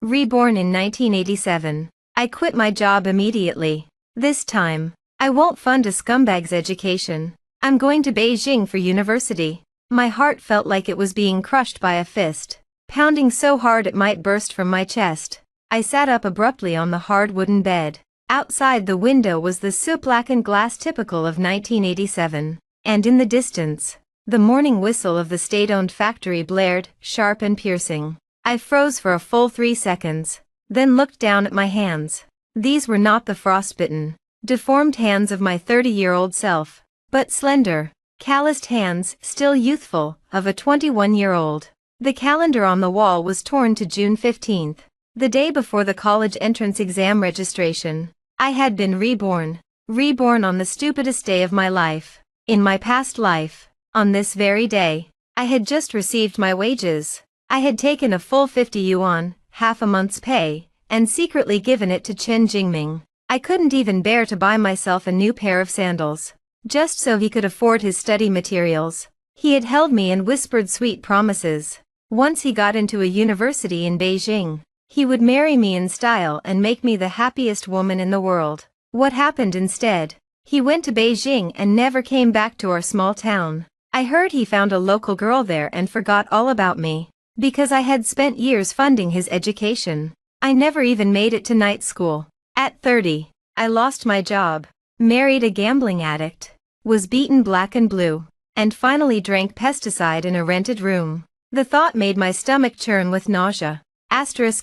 Reborn in 1987. I quit my job immediately. This time, I won't fund a scumbag's education. I'm going to Beijing for university. My heart felt like it was being crushed by a fist, pounding so hard it might burst from my chest. I sat up abruptly on the hard wooden bed. Outside the window was the soot-blackened glass typical of 1987, and in the distance, the morning whistle of the state-owned factory blared, sharp and piercing. I froze for a full 3 seconds, then looked down at my hands. These were not the frostbitten, deformed hands of my 30-year-old self, but slender, calloused hands, still youthful, of a 21-year-old. The calendar on the wall was torn to June 15th, the day before the college entrance exam registration. I had been reborn on the stupidest day of my life. In my past life, on this very day, I had just received my wages. I had taken a full 50 yuan, half a month's pay, and secretly given it to Chen Jingming. I couldn't even bear to buy myself a new pair of sandals, just so he could afford his study materials. He had held me and whispered sweet promises. Once he got into a university in Beijing, he would marry me in style and make me the happiest woman in the world. What happened instead? He went to Beijing and never came back to our small town. I heard he found a local girl there and forgot all about me, because I had spent years funding his education. I never even made it to night school. At 30, I lost my job, married a gambling addict, was beaten black and blue, and finally drank pesticide in a rented room. The thought made my stomach churn with nausea.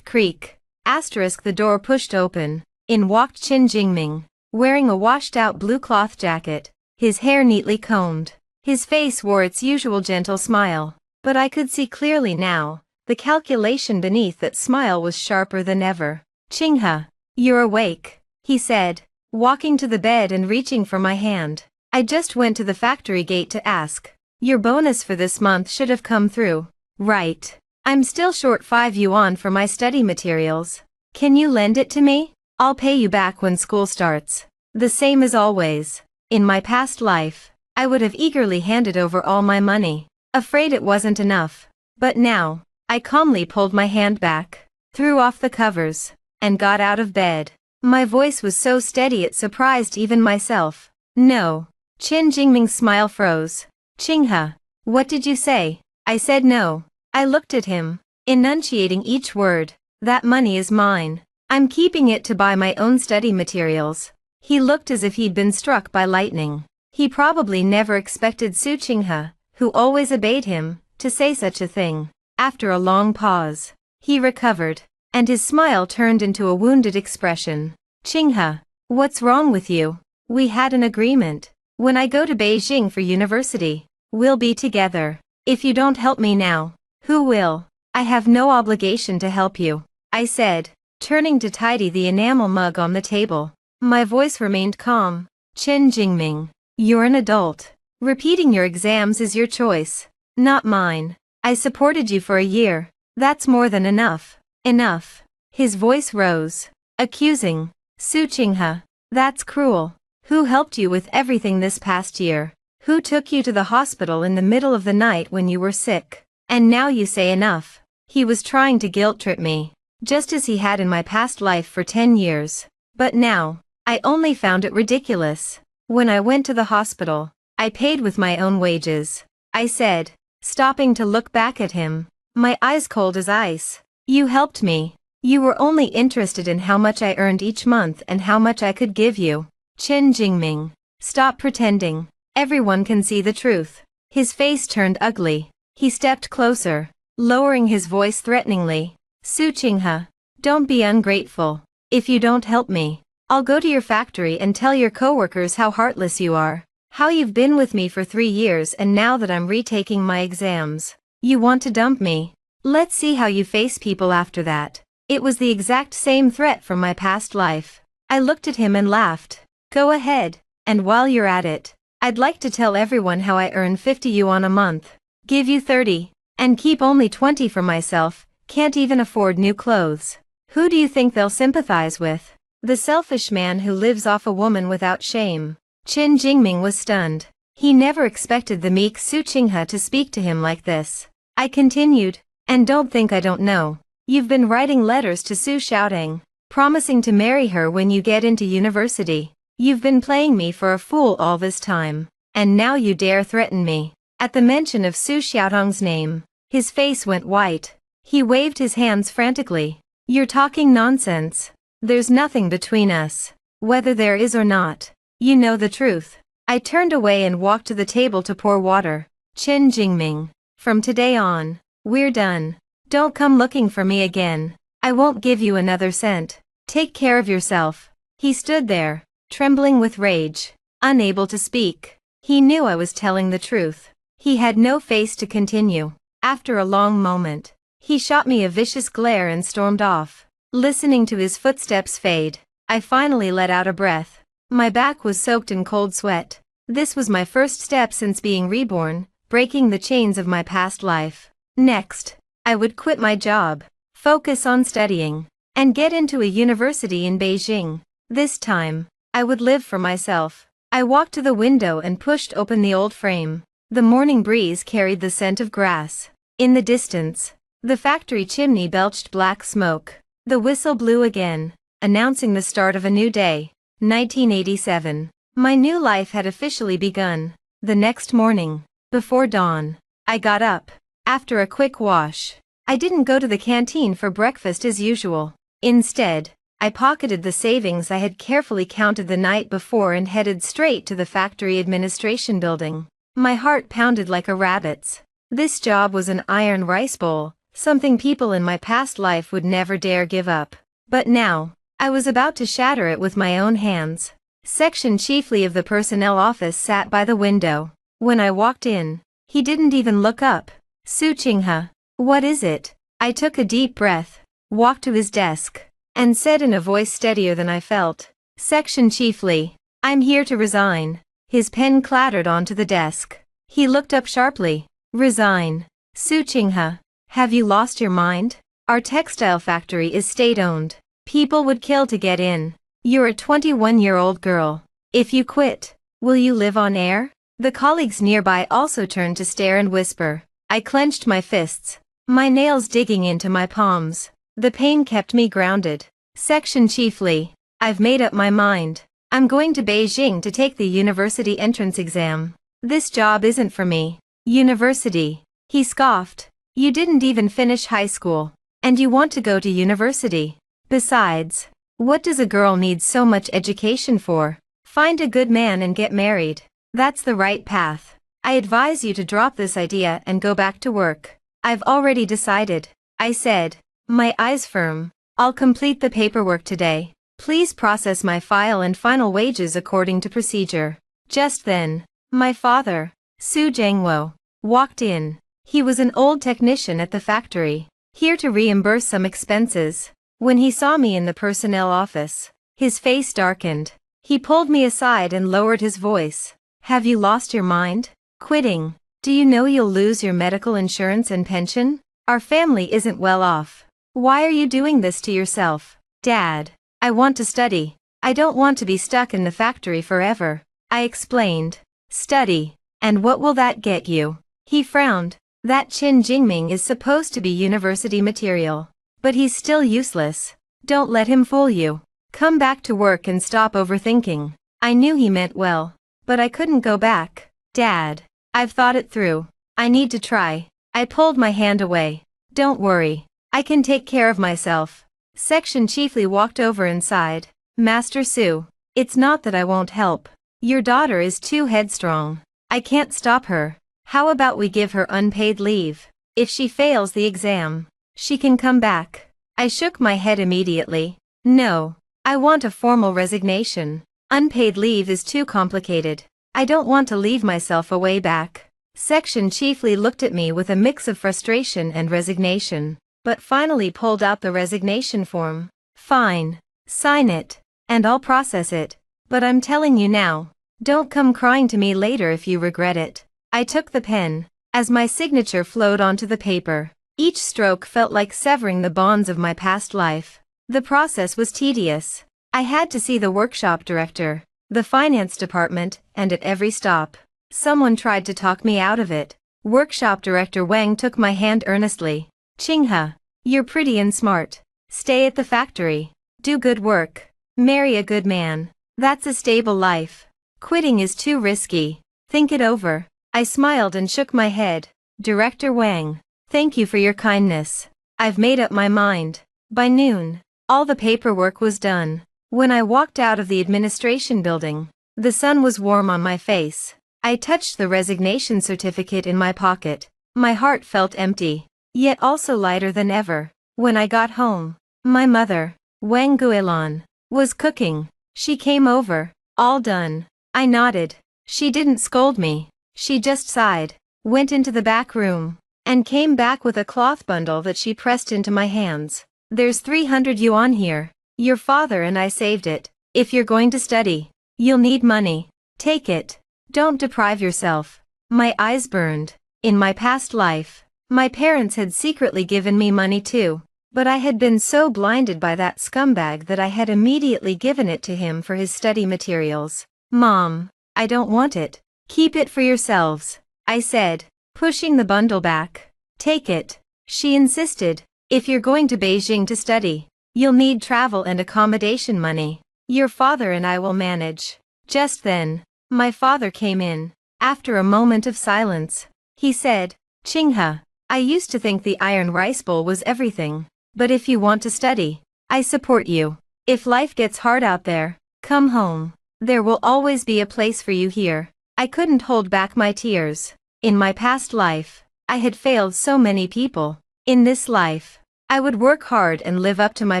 Creak. The door pushed open. In walked Chen Jingming, wearing a washed-out blue cloth jacket, his hair neatly combed. His face wore its usual gentle smile, but I could see clearly now. The calculation beneath that smile was sharper than ever. "Qinghe, you're awake," he said, walking to the bed and reaching for my hand. "I just went to the factory gate to ask. Your bonus for this month should have come through." "Right. I'm still short 5 yuan for my study materials. Can you lend it to me? I'll pay you back when school starts." The same as always. In my past life, I would have eagerly handed over all my money, afraid it wasn't enough. But now, I calmly pulled my hand back, threw off the covers, and got out of bed. My voice was so steady it surprised even myself. "No." Chen Jingming's smile froze. "Qinghe, what did you say?" I said no. I looked at him, enunciating each word. "That money is mine. I'm keeping it to buy my own study materials." He looked as if he'd been struck by lightning. He probably never expected Su Qinghe, who always obeyed him, to say such a thing. After a long pause, he recovered, and his smile turned into a wounded expression. "Qinghe, what's wrong with you? We had an agreement. When I go to Beijing for university, we'll be together. If you don't help me now, who will?" "I have no obligation to help you," I said, turning to tidy the enamel mug on the table. My voice remained calm. "Chen Jingming, you're an adult. Repeating your exams is your choice, not mine. I supported you for a year. That's more than enough." "Enough." His voice rose, accusing. "Su Qinghe, that's cruel. Who helped you with everything this past year? Who took you to the hospital in the middle of the night when you were sick? And now you say enough." He was trying to guilt-trip me, just as he had in my past life for 10 years. But now, I only found it ridiculous. "When I went to the hospital, I paid with my own wages," I said, stopping to look back at him, my eyes cold as ice. "You helped me. You were only interested in how much I earned each month and how much I could give you." "Chen Jingming, stop pretending. Everyone can see the truth." His face turned ugly. He stepped closer, lowering his voice threateningly. "Su Qinghe, don't be ungrateful. If you don't help me, I'll go to your factory and tell your coworkers how heartless you are. How you've been with me for 3 years and now that I'm retaking my exams, you want to dump me. Let's see how you face people after that." It was the exact same threat from my past life. I looked at him and laughed. "Go ahead, and while you're at it, I'd like to tell everyone how I earn 50 yuan a month, give you 30, and keep only 20 for myself. Can't even afford new clothes. Who do you think they'll sympathize with? The selfish man who lives off a woman without shame." Chen Jingming was stunned. He never expected the meek Su Qinghe to speak to him like this. I continued, "And don't think I don't know. You've been writing letters to Su shouting, promising to marry her when you get into university. You've been playing me for a fool all this time, and now you dare threaten me. At the mention of Su Xiaotong's name, his face went white. He waved his hands frantically. You're talking nonsense. There's nothing between us. Whether there is or not, you know the truth. I turned away and walked to the table to pour water. Chen Jingming, from today on, we're done. Don't come looking for me again. I won't give you another cent. Take care of yourself. He stood there, trembling with rage, unable to speak. He knew I was telling the truth. He had no face to continue. After a long moment, he shot me a vicious glare and stormed off. Listening to his footsteps fade, I finally let out a breath. My back was soaked in cold sweat. This was my first step since being reborn, breaking the chains of my past life. Next, I would quit my job, focus on studying, and get into a university in Beijing. This time, I would live for myself. I walked to the window and pushed open the old frame. The morning breeze carried the scent of grass. In the distance, the factory chimney belched black smoke. The whistle blew again, announcing the start of a new day. 1987. My new life had officially begun. The next morning, before dawn, I got up. After a quick wash, I didn't go to the canteen for breakfast as usual. Instead, I pocketed the savings I had carefully counted the night before and headed straight to the factory administration building. My heart pounded like a rabbit's. This job was an iron rice bowl, something people in my past life would never dare give up. But now, I was about to shatter it with my own hands. Section chiefly of the personnel office sat by the window. When I walked in, he didn't even look up. Su Qinghe, what is it? I took a deep breath, walked to his desk, and said in a voice steadier than I felt, Section chiefly, I'm here to resign. His pen clattered onto the desk. He looked up sharply. Resign? Su Qinghe, have you lost your mind? Our textile factory is state-owned. People would kill to get in. You're a 21-year-old girl. If you quit, will you live on air? The colleagues nearby also turned to stare and whisper. I clenched my fists, my nails digging into my palms. The pain kept me grounded. Section chiefly, I've made up my mind. I'm going to Beijing to take the university entrance exam. This job isn't for me. University, he scoffed. You didn't even finish high school, and you want to go to university. Besides, what does a girl need so much education for? Find a good man and get married. That's the right path. I advise you to drop this idea and go back to work. I've already decided, I said, my eyes firm. I'll complete the paperwork today. Please process my file and final wages according to procedure. Just then, my father, Su Zhengwo, walked in. He was an old technician at the factory, here to reimburse some expenses. When he saw me in the personnel office, his face darkened. He pulled me aside and lowered his voice. Have you lost your mind? Quitting? Do you know you'll lose your medical insurance and pension? Our family isn't well off. Why are you doing this to yourself? Dad, I want to study. I don't want to be stuck in the factory forever. I explained. Study. And what will that get you? He frowned. That Chen Jingming is supposed to be university material. But he's still useless. Don't let him fool you. Come back to work and stop overthinking. I knew he meant well, but I couldn't go back. Dad, I've thought it through. I need to try. I pulled my hand away. Don't worry. I can take care of myself. Section chiefly walked over and sighed. Master Su, it's not that I won't help. Your daughter is too headstrong. I can't stop her. How about we give her unpaid leave? If she fails the exam, she can come back. I shook my head immediately. No, I want a formal resignation. Unpaid leave is too complicated. I don't want to leave myself a way back. Section chiefly looked at me with a mix of frustration and resignation, but finally pulled out the resignation form. Fine. Sign it, and I'll process it. But I'm telling you now, don't come crying to me later if you regret it. I took the pen. As my signature flowed onto the paper, each stroke felt like severing the bonds of my past life. The process was tedious. I had to see the workshop director, the finance department, and at every stop, someone tried to talk me out of it. Workshop director Wang took my hand earnestly. Qinghe, You're pretty and smart. Stay at the factory. Do good work. Marry a good man. That's a stable life. Quitting is too risky. Think it over. I smiled and shook my head. Director Wang, thank you for your kindness. I've made up my mind. By noon, all the paperwork was done. When I walked out of the administration building, the sun was warm on my face. I touched the resignation certificate in my pocket. My heart felt empty, yet also lighter than ever. When I got home, my mother, Wang Guilan, was cooking. She came over. All done. I nodded. She didn't scold me. She just sighed, went into the back room, and came back with a cloth bundle that she pressed into my hands. There's 300 yuan here. Your father and I saved it. If you're going to study, you'll need money. Take it. Don't deprive yourself. My eyes burned. In my past life, my parents had secretly given me money too, but I had been so blinded by that scumbag that I had immediately given it to him for his study materials. Mom, I don't want it. Keep it for yourselves, I said, pushing the bundle back. Take it. She insisted. If you're going to Beijing to study, you'll need travel and accommodation money. Your father and I will manage. Just then, my father came in. After a moment of silence, he said, Qinghe, I used to think the iron rice bowl was everything. But if you want to study, I support you. If life gets hard out there, come home. There will always be a place for you here. I couldn't hold back my tears. In my past life, I had failed so many people. In this life, I would work hard and live up to my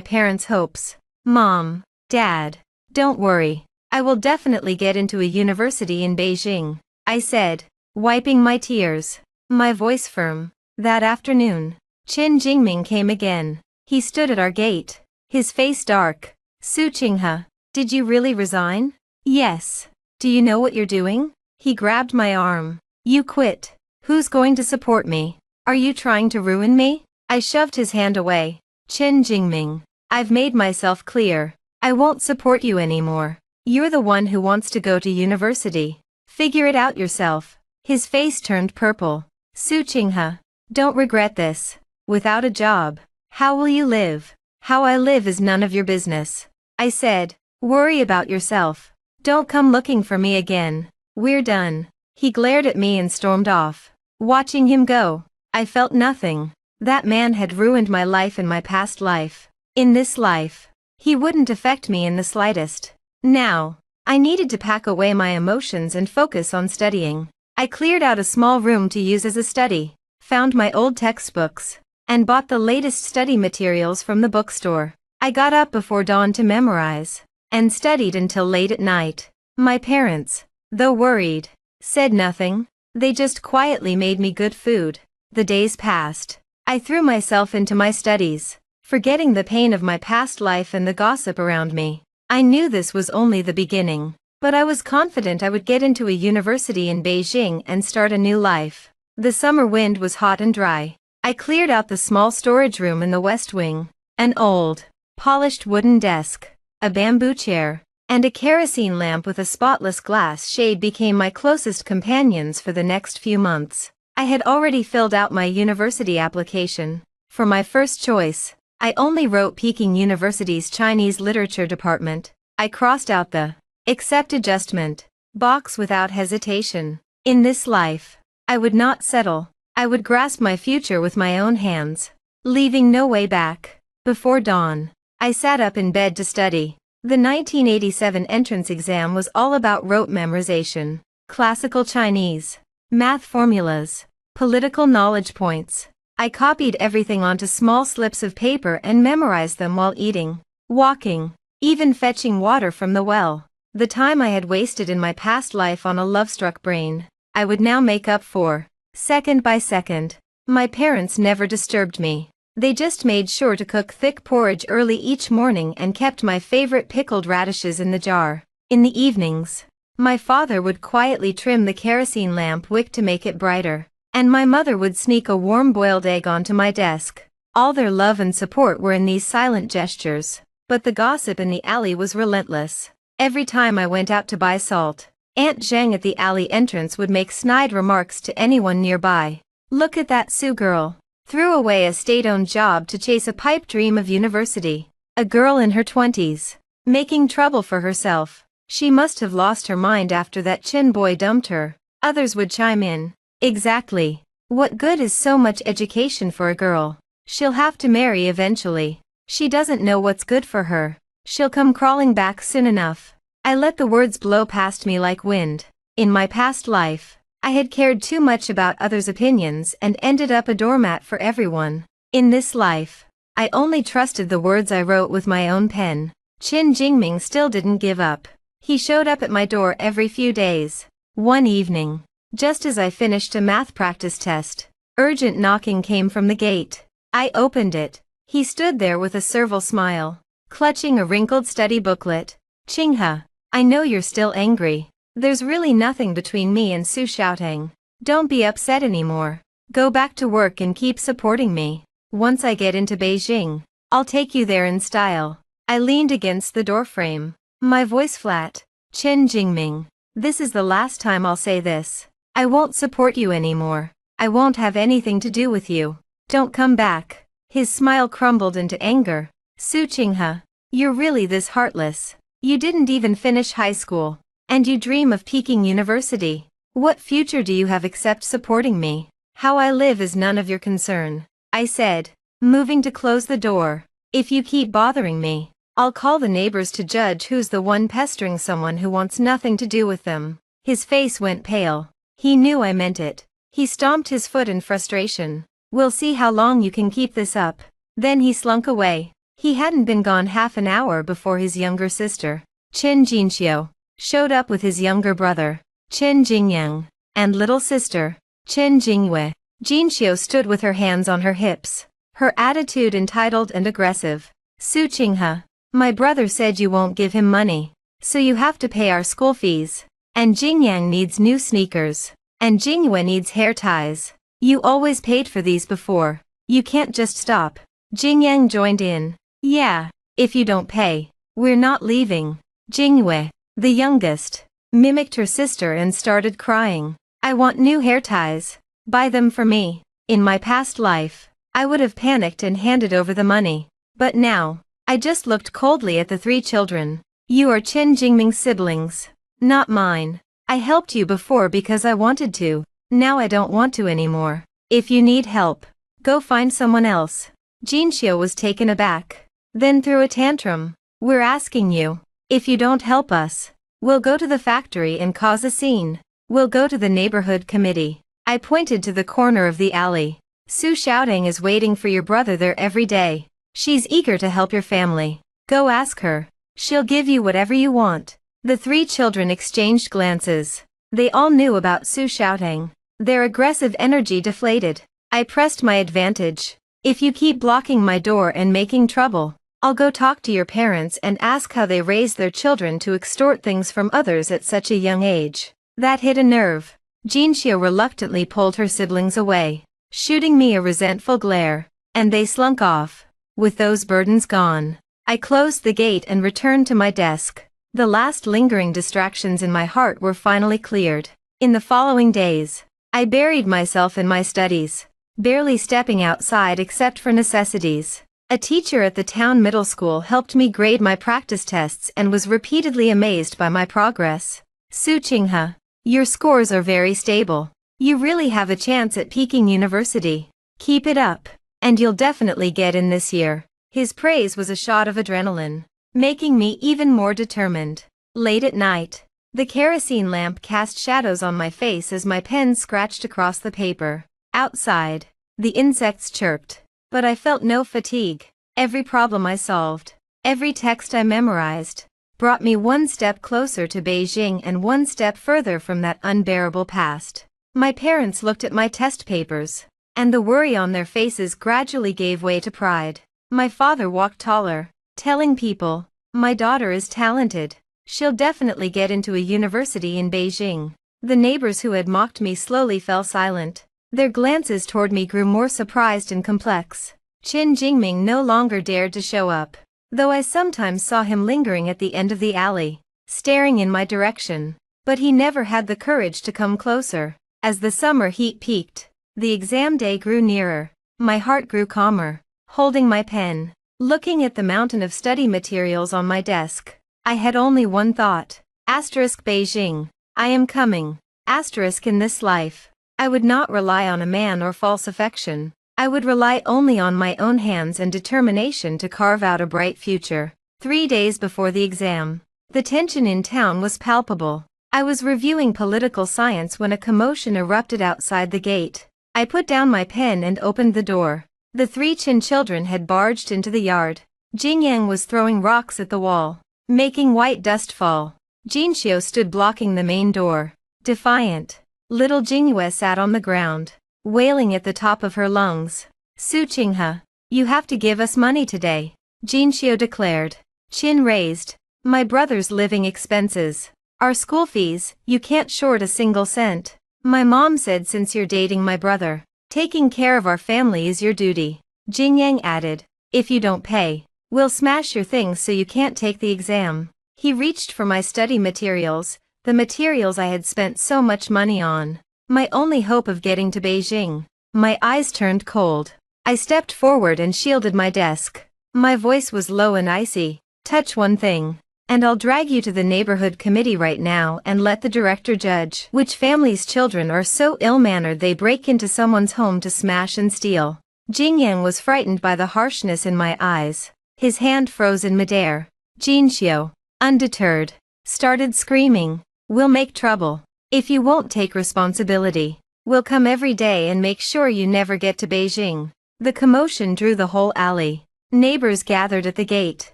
parents' hopes. Mom, Dad, don't worry. I will definitely get into a university in Beijing, I said, wiping my tears, my voice firm. That afternoon, Qin Jingming came again. He stood at our gate, his face dark. Su Qinghe, did you really resign? Yes. Do you know what you're doing? He grabbed my arm. You quit. Who's going to support me? Are you trying to ruin me? I shoved his hand away. Qin Jingming, I've made myself clear. I won't support you anymore. You're the one who wants to go to university. Figure it out yourself. His face turned purple. Su Qinghe, don't regret this. Without a job, how will you live? How I live is none of your business. I said, worry about yourself. Don't come looking for me again. We're done. He glared at me and stormed off. Watching him go, I felt nothing. That man had ruined my life and my past life. In this life, he wouldn't affect me in the slightest. Now, I needed to pack away my emotions and focus on studying. I cleared out a small room to use as a study, found my old textbooks, and bought the latest study materials from the bookstore. I got up before dawn to memorize, and studied until late at night. My parents, though worried, said nothing. They just quietly made me good food. The days passed. I threw myself into my studies, forgetting the pain of my past life and the gossip around me. I knew this was only the beginning, but I was confident I would get into a university in Beijing and start a new life. The summer wind was hot and dry. I cleared out the small storage room in the west wing. An old, polished wooden desk, a bamboo chair, and a kerosene lamp with a spotless glass shade became my closest companions for the next few months. I had already filled out my university application. For my first choice, I only wrote Peking University's Chinese Literature Department. I crossed out the Accept Adjustment box without hesitation. In this life, I would not settle. I would grasp my future with my own hands, leaving no way back. Before dawn, I sat up in bed to study. The 1987 entrance exam was all about rote memorization, classical Chinese, math formulas, political knowledge points. I copied everything onto small slips of paper and memorized them while eating, walking, even fetching water from the well. The time I had wasted in my past life on a love-struck brain, I would now make up for, second by second. My parents never disturbed me. They just made sure to cook thick porridge early each morning and kept my favorite pickled radishes in the jar. In the evenings, my father would quietly trim the kerosene lamp wick to make it brighter, and my mother would sneak a warm boiled egg onto my desk. All their love and support were in these silent gestures, but the gossip in the alley was relentless. Every time I went out to buy salt, Aunt Zhang at the alley entrance would make snide remarks to anyone nearby. Look at that Sue girl. Threw away a state-owned job to chase a pipe dream of university. A girl in her 20s. Making trouble for herself. She must have lost her mind after that chin boy dumped her. Others would chime in. Exactly. What good is so much education for a girl? She'll have to marry eventually. She doesn't know what's good for her. She'll come crawling back soon enough. I let the words blow past me like wind. In my past life, I had cared too much about others' opinions and ended up a doormat for everyone. In this life, I only trusted the words I wrote with my own pen. Qin Jingming still didn't give up. He showed up at my door every few days. One evening, just as I finished a math practice test, urgent knocking came from the gate. I opened it. He stood there with a servile smile, clutching a wrinkled study booklet. Qinghe, I know you're still angry. There's really nothing between me and Su Xiaotang. Don't be upset anymore. Go back to work and keep supporting me. Once I get into Beijing, I'll take you there in style. I leaned against the doorframe, my voice flat. Qin Jingming, this is the last time I'll say this. I won't support you anymore. I won't have anything to do with you. Don't come back. His smile crumbled into anger. Su Qinghe, you're really this heartless. You didn't even finish high school. And you dream of Peking University. What future do you have except supporting me? How I live is none of your concern, I said, moving to close the door. If you keep bothering me, I'll call the neighbors to judge who's the one pestering someone who wants nothing to do with them. His face went pale. He knew I meant it. He stomped his foot in frustration. We'll see how long you can keep this up. Then he slunk away. He hadn't been gone half an hour before his younger sister, Qin Jinxiu, showed up with his younger brother, Qin Jingyang, and little sister, Qin Jingwei. Jinxiu stood with her hands on her hips, her attitude entitled and aggressive. Su Qinghe, my brother said you won't give him money, so you have to pay our school fees. And Jingyang needs new sneakers. And Jingwei needs hair ties. You always paid for these before. You can't just stop. Jingyang joined in. Yeah, if you don't pay, we're not leaving. Jingwei, the youngest, mimicked her sister and started crying. I want new hair ties. Buy them for me. In my past life, I would have panicked and handed over the money. But now, I just looked coldly at the three children. You are Qin Jingming's siblings, not mine. I helped you before because I wanted to. Now I don't want to anymore. If you need help, go find someone else. Jinxiu was taken aback, then threw a tantrum. We're asking you. If you don't help us, we'll go to the factory and cause a scene. We'll go to the neighborhood committee. I pointed to the corner of the alley. Su Xiaotang is waiting for your brother there every day. She's eager to help your family. Go ask her. She'll give you whatever you want. The three children exchanged glances. They all knew about Su Xiaotang. Their aggressive energy deflated. I pressed my advantage. If you keep blocking my door and making trouble, I'll go talk to your parents and ask how they raised their children to extort things from others at such a young age. That hit a nerve. Jinxiu reluctantly pulled her siblings away, shooting me a resentful glare, and they slunk off. With those burdens gone, I closed the gate and returned to my desk. The last lingering distractions in my heart were finally cleared. In the following days, I buried myself in my studies, barely stepping outside except for necessities. A teacher at the town middle school helped me grade my practice tests and was repeatedly amazed by my progress. Su Qinghe, your scores are very stable. You really have a chance at Peking University. Keep it up, and you'll definitely get in this year. His praise was a shot of adrenaline, making me even more determined. Late at night, the kerosene lamp cast shadows on my face as my pen scratched across the paper. Outside, the insects chirped, but I felt no fatigue. Every problem I solved, every text I memorized, brought me one step closer to Beijing and one step further from that unbearable past. My parents looked at my test papers, and the worry on their faces gradually gave way to pride. My father walked taller, telling people, my daughter is talented. She'll definitely get into a university in Beijing. The neighbors who had mocked me slowly fell silent. Their glances toward me grew more surprised and complex. Qin Jingming no longer dared to show up, though I sometimes saw him lingering at the end of the alley, staring in my direction. But he never had the courage to come closer. As the summer heat peaked, the exam day grew nearer. My heart grew calmer, holding my pen, looking at the mountain of study materials on my desk. I had only one thought. Beijing. I am coming. In this life, I would not rely on a man or false affection. I would rely only on my own hands and determination to carve out a bright future. 3 days before the exam, the tension in town was palpable. I was reviewing political science when a commotion erupted outside the gate. I put down my pen and opened the door. The 3 Chin children had barged into the yard. Jingyang was throwing rocks at the wall, making white dust fall. Jinxiu stood blocking the main door, defiant. Little Jingyue sat on the ground, wailing at the top of her lungs. Su Qinghe, you have to give us money today, Jinxiu declared, chin raised. My brother's living expenses, our school fees, you can't short a single cent. My mom said since you're dating my brother, taking care of our family is your duty. Jingyang added, if you don't pay, we'll smash your things so you can't take the exam. He reached for my study materials, the materials I had spent so much money on. My only hope of getting to Beijing. My eyes turned cold. I stepped forward and shielded my desk. My voice was low and icy. Touch one thing, and I'll drag you to the neighborhood committee right now and let the director judge which family's children are so ill-mannered they break into someone's home to smash and steal. Jingyang was frightened by the harshness in my eyes. His hand froze in midair. Jinxiu, undeterred, started screaming, we'll make trouble. If you won't take responsibility, we'll come every day and make sure you never get to Beijing. The commotion drew the whole alley. Neighbors gathered at the gate,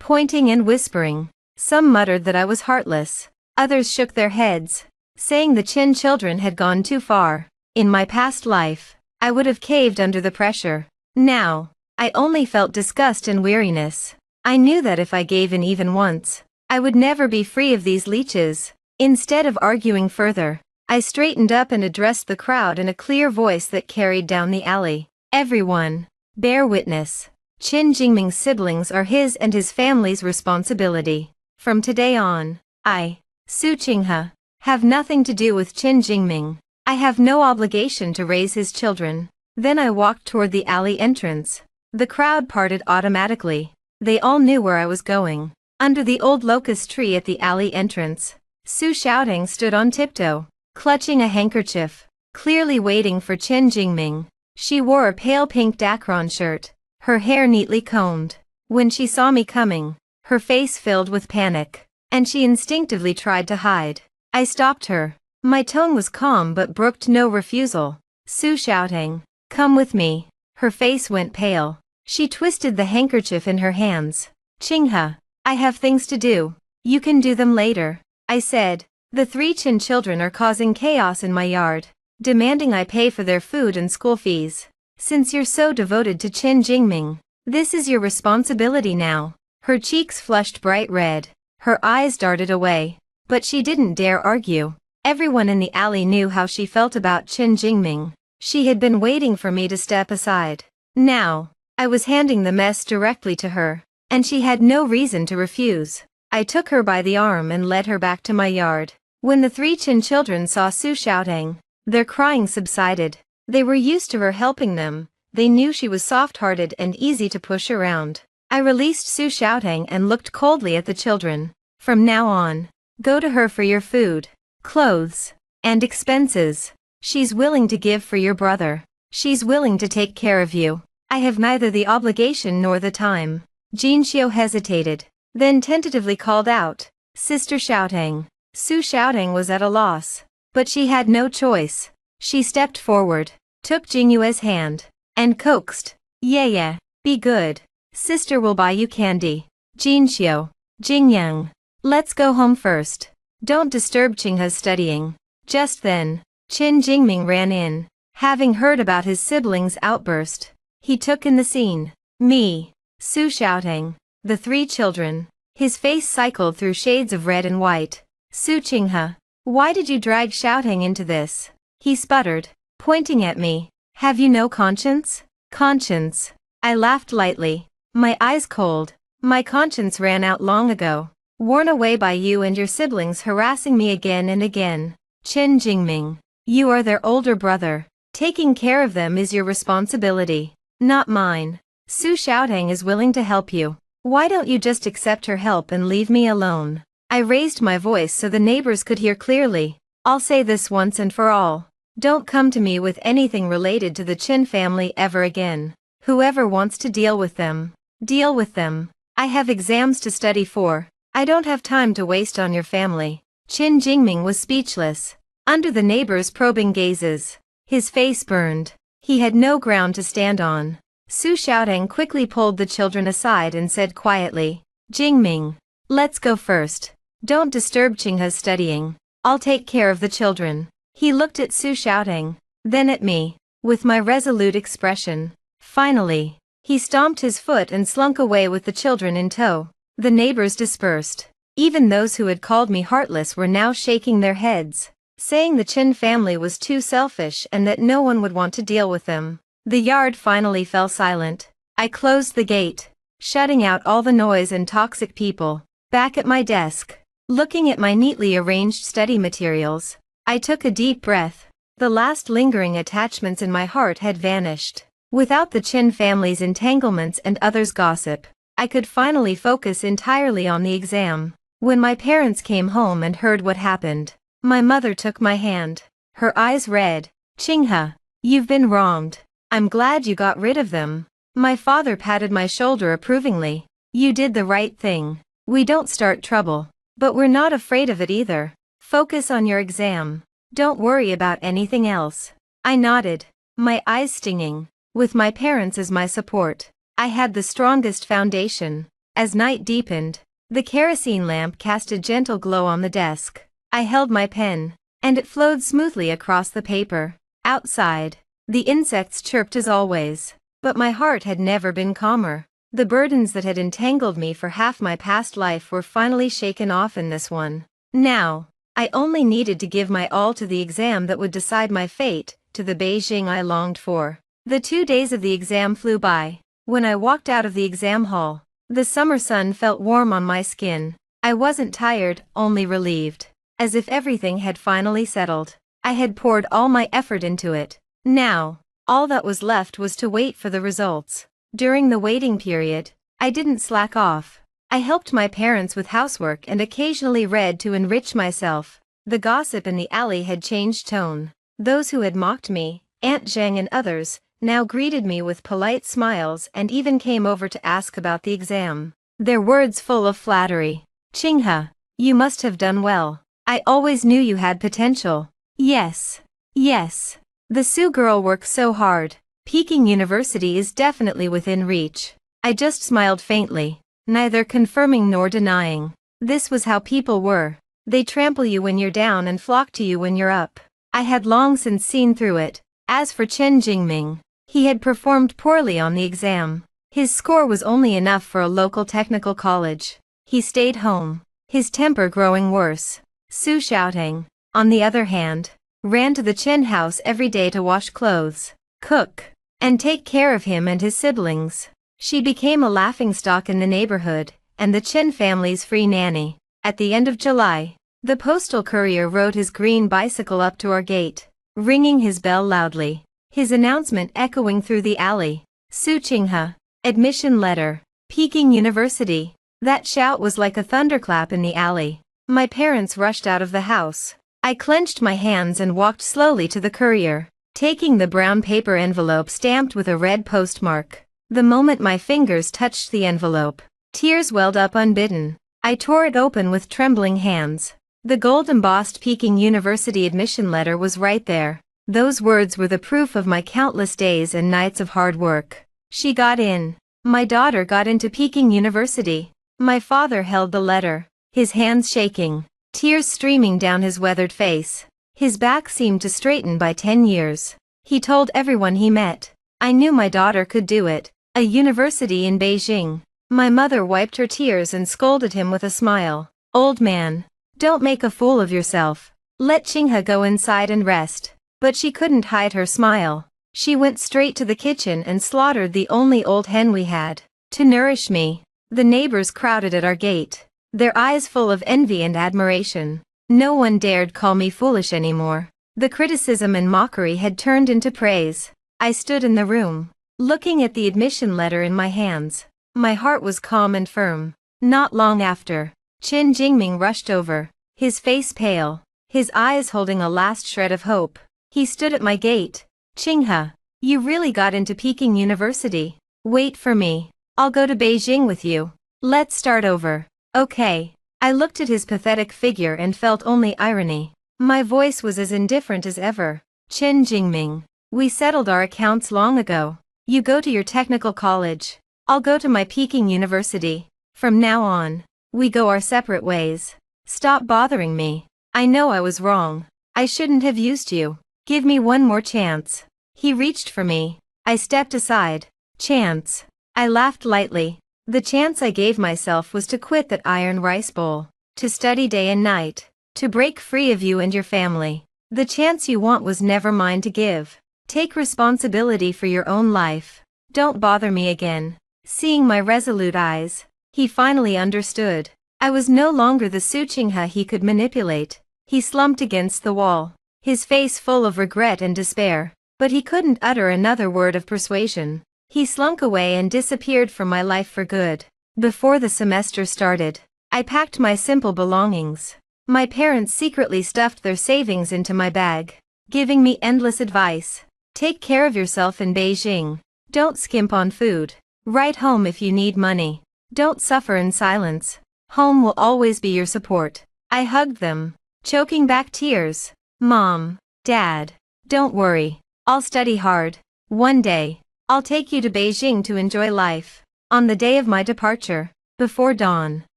pointing and whispering. Some muttered that I was heartless. Others shook their heads, saying the Chin children had gone too far. In my past life, I would have caved under the pressure. Now, I only felt disgust and weariness. I knew that if I gave in even once, I would never be free of these leeches. Instead of arguing further, I straightened up and addressed the crowd in a clear voice that carried down the alley. Everyone, bear witness. Qin Jingming's siblings are his and his family's responsibility. From today on, I, Su Qinghe, have nothing to do with Qin Jingming. I have no obligation to raise his children. Then I walked toward the alley entrance. The crowd parted automatically. They all knew where I was going. Under the old locust tree at the alley entrance, Su Xiaotang stood on tiptoe, clutching a handkerchief, clearly waiting for Qin Jingming. She wore a pale pink dacron shirt, her hair neatly combed. When she saw me coming, her face filled with panic, and she instinctively tried to hide. I stopped her. My tone was calm but brooked no refusal. Su Xiaotang, come with me. Her face went pale. She twisted the handkerchief in her hands. Qinghe, I have things to do. You can do them later, I said. The 3 Chin children are causing chaos in my yard, demanding I pay for their food and school fees. Since you're so devoted to Qin Jingming, this is your responsibility now. Her cheeks flushed bright red. Her eyes darted away. But she didn't dare argue. Everyone in the alley knew how she felt about Qin Jingming. She had been waiting for me to step aside. Now, I was handing the mess directly to her, and she had no reason to refuse. I took her by the arm and led her back to my yard. When the 3 Chin children saw Su Xiaotang, their crying subsided. They were used to her helping them. They knew she was soft-hearted and easy to push around. I released Su Xiaotang and looked coldly at the children. From now on, go to her for your food, clothes, and expenses. She's willing to give for your brother. She's willing to take care of you. I have neither the obligation nor the time. Jinxiu hesitated, then tentatively called out, Sister Xiaotang. Su Xiaotang was at a loss, but she had no choice. She stepped forward, took Jingyue's hand, and coaxed, Yeah, be good. Sister will buy you candy. Jinxiu, Jingyang, let's go home first. Don't disturb Qinghe's studying. Just then, Qin Jingming ran in, having heard about his siblings' outburst. He took in the scene. Me, Su Xiaotang, the 3 children. His face cycled through shades of red and white. Su Qinghe, why did you drag Xiaotang into this? He sputtered, pointing at me. Have you no conscience? Conscience. I laughed lightly, my eyes cold. My conscience ran out long ago, worn away by you and your siblings harassing me again and again. Qin Jingming, you are their older brother. Taking care of them is your responsibility. not mine. Su Xiaotang is willing to help you. Why don't you just accept her help and leave me alone? I raised my voice so the neighbors could hear clearly. I'll say this once and for all. Don't come to me with anything related to the Qin family ever again. Whoever wants to deal with them, deal with them. I have exams to study for. I don't have time to waste on your family. Qin Jingming was speechless. Under the neighbors' probing gazes, his face burned. He had no ground to stand on. Su Xiaotang quickly pulled the children aside and said quietly, Jingming, let's go first. Don't disturb Qinghe's studying. I'll take care of the children. He looked at Su Xiaotang, then at me, with my resolute expression. Finally, he stomped his foot and slunk away with the children in tow. The neighbors dispersed. Even those who had called me heartless were now shaking their heads, saying the Qin family was too selfish and that no one would want to deal with them. The yard finally fell silent. I closed the gate, shutting out all the noise and toxic people. Back at my desk, looking at my neatly arranged study materials, I took a deep breath. The last lingering attachments in my heart had vanished. Without the Qin family's entanglements and others' gossip, I could finally focus entirely on the exam. When my parents came home and heard what happened, my mother took my hand, her eyes red. Qinghe, you've been wronged. I'm glad you got rid of them. My father patted my shoulder approvingly. You did the right thing. We don't start trouble, but we're not afraid of it either. Focus on your exam. Don't worry about anything else. I nodded, my eyes stinging. With my parents as my support, I had the strongest foundation. As night deepened, the kerosene lamp cast a gentle glow on the desk. I held my pen, and it flowed smoothly across the paper. Outside, the insects chirped as always, but my heart had never been calmer. The burdens that had entangled me for half my past life were finally shaken off in this one. Now, I only needed to give my all to the exam that would decide my fate, to the Beijing I longed for. The 2 days of the exam flew by. When I walked out of the exam hall, the summer sun felt warm on my skin. I wasn't tired, only relieved. As if everything had finally settled. I had poured all my effort into it. Now, all that was left was to wait for the results. During the waiting period, I didn't slack off. I helped my parents with housework and occasionally read to enrich myself. The gossip in the alley had changed tone. Those who had mocked me, Aunt Zheng and others, now greeted me with polite smiles and even came over to ask about the exam. Their words full of flattery. Qinghe, you must have done well. I always knew you had potential. Yes. Yes. The Su girl works so hard. Peking University is definitely within reach. I just smiled faintly, neither confirming nor denying. This was how people were. They trample you when you're down and flock to you when you're up. I had long since seen through it. As for Qin Jingming, he had performed poorly on the exam. His score was only enough for a local technical college. He stayed home, his temper growing worse. Su Xiaotang, on the other hand, ran to the Qin house every day to wash clothes, cook, and take care of him and his siblings. She became a laughingstock in the neighborhood, and the Qin family's free nanny. At the end of July, the postal courier rode his green bicycle up to our gate, ringing his bell loudly, his announcement echoing through the alley. Su Qinghe, admission letter, Peking University. That shout was like a thunderclap in the alley. My parents rushed out of the house. I clenched my hands and walked slowly to the courier, taking the brown paper envelope stamped with a red postmark. The moment my fingers touched the envelope, tears welled up unbidden. I tore it open with trembling hands. The gold-embossed Peking University admission letter was right there. Those words were the proof of my countless days and nights of hard work. She got in. My daughter got into Peking University. My father held the letter, his hands shaking, tears streaming down his weathered face. His back seemed to straighten by 10 years. He told everyone he met. I knew my daughter could do it. A university in Beijing. My mother wiped her tears and scolded him with a smile. Old man, don't make a fool of yourself. Let Qinghe go inside and rest. But she couldn't hide her smile. She went straight to the kitchen and slaughtered the only old hen we had, to nourish me. The neighbors crowded at our gate, their eyes full of envy and admiration. No one dared call me foolish anymore. The criticism and mockery had turned into praise. I stood in the room, looking at the admission letter in my hands. My heart was calm and firm. Not long after, Qin Jingming rushed over, his face pale, his eyes holding a last shred of hope. He stood at my gate. "Qinghe, you really got into Peking University. Wait for me. I'll go to Beijing with you. Let's start over." "Okay." I looked at his pathetic figure and felt only irony. My voice was as indifferent as ever. "Qin Jingming, we settled our accounts long ago. You go to your technical college. I'll go to my Peking University. From now on, we go our separate ways. Stop bothering me. I know I was wrong. I shouldn't have used you. Give me one more chance." He reached for me. I stepped aside. "Chance." I laughed lightly. The chance I gave myself was to quit that iron rice bowl, to study day and night, to break free of you and your family. The chance you want was never mine to give. Take responsibility for your own life. Don't bother me again. Seeing my resolute eyes, he finally understood. I was no longer the Su Qinghe he could manipulate. He slumped against the wall, his face full of regret and despair, but he couldn't utter another word of persuasion. He slunk away and disappeared from my life for good. Before the semester started, I packed my simple belongings. My parents secretly stuffed their savings into my bag, giving me endless advice. Take care of yourself in Beijing. Don't skimp on food. Write home if you need money. Don't suffer in silence. Home will always be your support. I hugged them, choking back tears. "Mom, Dad, don't worry. I'll study hard. One day, I'll take you to Beijing to enjoy life." On the day of my departure, before dawn,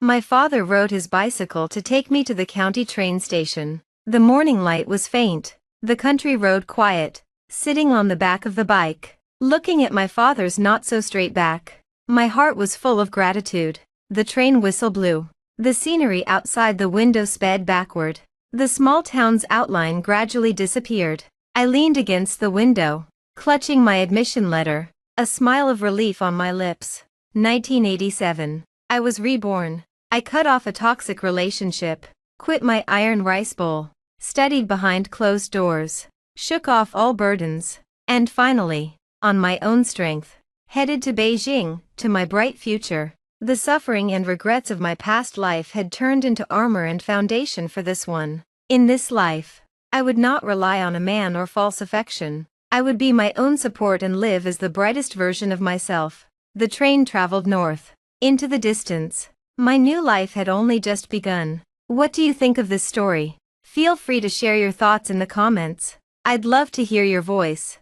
my father rode his bicycle to take me to the county train station. The morning light was faint, the country road quiet. Sitting on the back of the bike, looking at my father's not-so-straight back, my heart was full of gratitude. The train whistle blew. The scenery outside the window sped backward. The small town's outline gradually disappeared. I leaned against the window, clutching my admission letter, a smile of relief on my lips. 1987. I was reborn. I cut off a toxic relationship, quit my iron rice bowl, studied behind closed doors, shook off all burdens, and finally, on my own strength, headed to Beijing, to my bright future. The suffering and regrets of my past life had turned into armor and foundation for this one. In this life, I would not rely on a man or false affection. I would be my own support and live as the brightest version of myself. The train traveled north, into the distance. My new life had only just begun. What do you think of this story? Feel free to share your thoughts in the comments. I'd love to hear your voice.